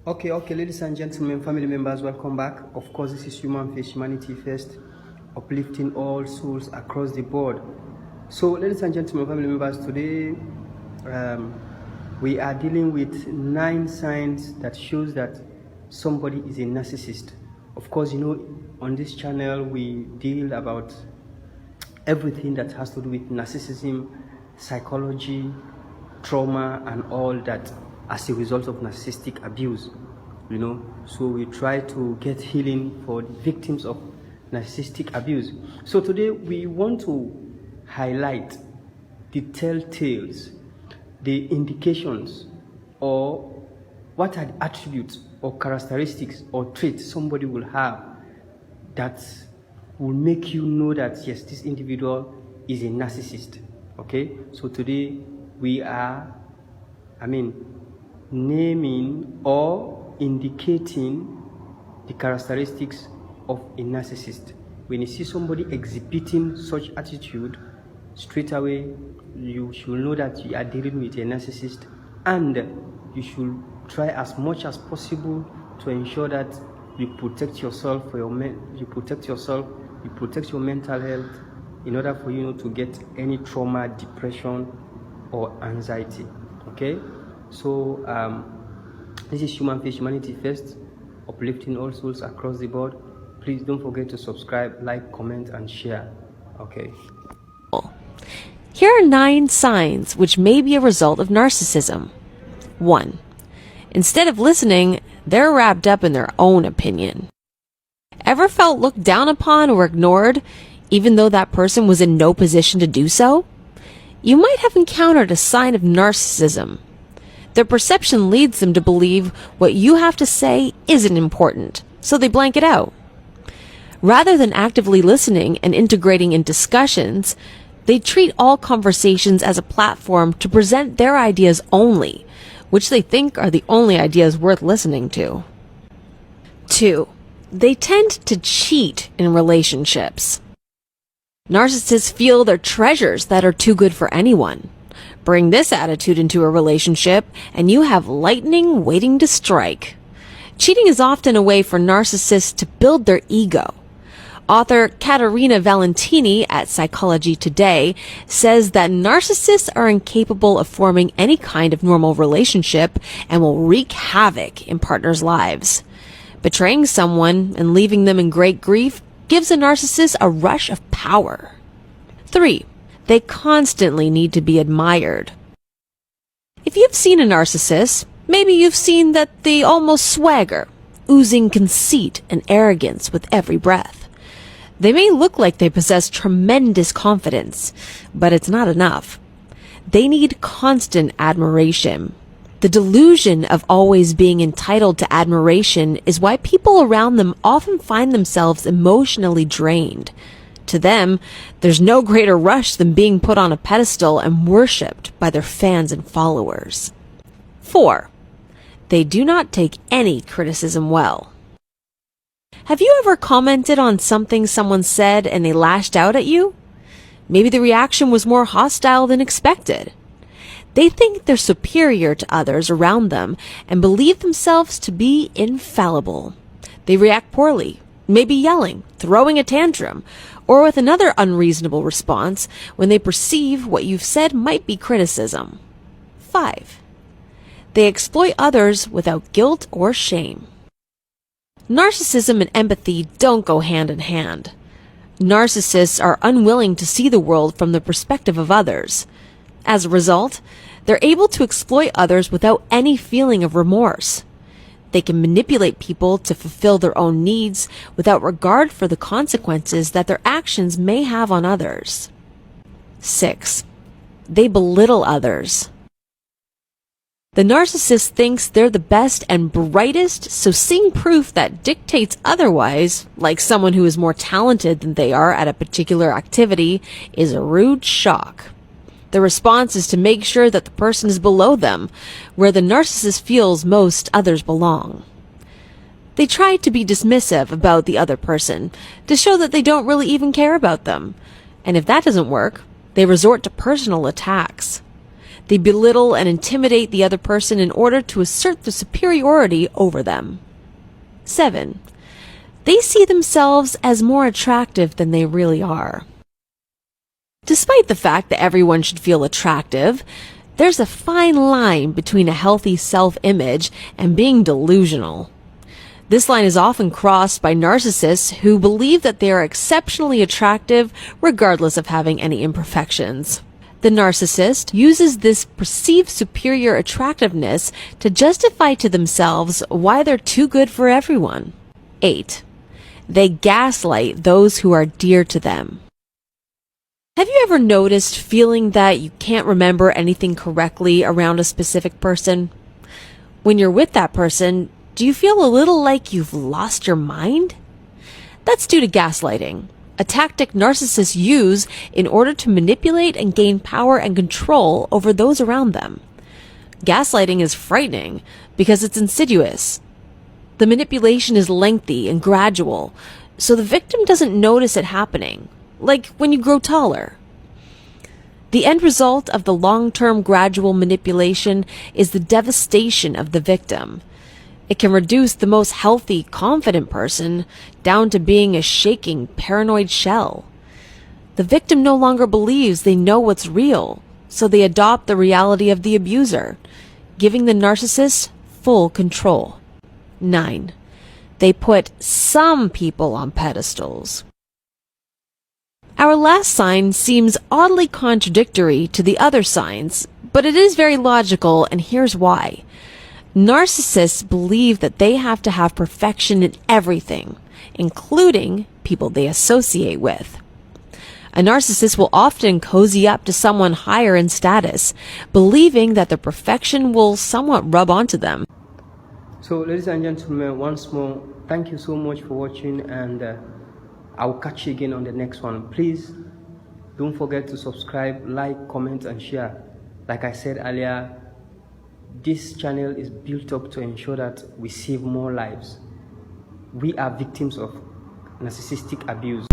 Okay, ladies and gentlemen, family members, welcome back. Of course, this is Human Face, Humanity First, uplifting all souls across the board. So, ladies and gentlemen, family members, today we are dealing with 9 signs that shows that somebody is a narcissist. Of course, on this channel we deal about everything that has to do with narcissism, psychology, trauma, and all that as a result of narcissistic abuse. So we try to get healing for the victims of narcissistic abuse. So today we want to highlight the telltales, the indications, or what are the attributes or characteristics or traits somebody will have that will make you know that yes, this individual is a narcissist. Okay, so today we are naming or indicating the characteristics of a narcissist. When you see somebody exhibiting such attitude, straight away you should know that you are dealing with a narcissist, and you should try as much as possible to ensure that you protect yourself you protect your mental health in order for you not to get any trauma, depression, or anxiety. Okay, so this is Human Face, Humanity First, uplifting all souls across the board. Please don't forget to subscribe, like, comment, and share. Okay. Here are 9 signs which may be a result of narcissism. 1. Instead of listening, they're wrapped up in their own opinion. Ever felt looked down upon or ignored, even though that person was in no position to do so? You might have encountered a sign of narcissism. Their perception leads them to believe what you have to say isn't important, so they blank it out. Rather than actively listening and integrating in discussions, they treat all conversations as a platform to present their ideas only, which they think are the only ideas worth listening to. 2. They tend to cheat in relationships. Narcissists feel they're treasures that are too good for anyone. Bring this attitude into a relationship, and you have lightning waiting to strike. Cheating is often a way for narcissists to build their ego. Author Caterina Valentini at Psychology Today says that narcissists are incapable of forming any kind of normal relationship and will wreak havoc in partners' lives. Betraying someone and leaving them in great grief gives a narcissist a rush of power. 3. They constantly need to be admired. If you've seen a narcissist, maybe you've seen that they almost swagger, oozing conceit and arrogance with every breath. They may look like they possess tremendous confidence, but it's not enough. They need constant admiration. The delusion of always being entitled to admiration is why people around them often find themselves emotionally drained. To them, there's no greater rush than being put on a pedestal and worshipped by their fans and followers. 4. They do not take any criticism well. Have you ever commented on something someone said and they lashed out at you? Maybe the reaction was more hostile than expected. They think they're superior to others around them and believe themselves to be infallible. They react poorly, maybe yelling, throwing a tantrum, or with another unreasonable response when they perceive what you've said might be criticism. 5. They exploit others without guilt or shame. Narcissism and empathy don't go hand in hand. Narcissists are unwilling to see the world from the perspective of others. As a result, they're able to exploit others without any feeling of remorse. They can manipulate people to fulfill their own needs without regard for the consequences that their actions may have on others. 6. They belittle others. The narcissist thinks they're the best and brightest, so seeing proof that dictates otherwise, like someone who is more talented than they are at a particular activity, is a rude shock. The response is to make sure that the person is below them, where the narcissist feels most others belong. They try to be dismissive about the other person, to show that they don't really even care about them. And if that doesn't work, they resort to personal attacks. They belittle and intimidate the other person in order to assert their superiority over them. 7. They see themselves as more attractive than they really are. Despite the fact that everyone should feel attractive, there's a fine line between a healthy self-image and being delusional. This line is often crossed by narcissists who believe that they are exceptionally attractive regardless of having any imperfections. The narcissist uses this perceived superior attractiveness to justify to themselves why they're too good for everyone. 8. They gaslight those who are dear to them. Have you ever noticed feeling that you can't remember anything correctly around a specific person? When you're with that person, do you feel a little like you've lost your mind? That's due to gaslighting, a tactic narcissists use in order to manipulate and gain power and control over those around them. Gaslighting is frightening because it's insidious. The manipulation is lengthy and gradual, so the victim doesn't notice it happening, like when you grow taller. The end result of the long-term gradual manipulation is the devastation of the victim. It can reduce the most healthy, confident person down to being a shaking, paranoid shell. The victim no longer believes they know what's real, so they adopt the reality of the abuser, giving the narcissist full control. 9. They put some people on pedestals. Our last sign seems oddly contradictory to the other signs, but it is very logical, and here's why. Narcissists believe that they have to have perfection in everything, including people they associate with. A narcissist will often cozy up to someone higher in status, believing that their perfection will somewhat rub onto them. So, ladies and gentlemen, once more, thank you so much for watching, and I'll catch you again on the next one. Please don't forget to subscribe, like, comment, and share. Like I said earlier, this channel is built up to ensure that we save more lives. We are victims of narcissistic abuse.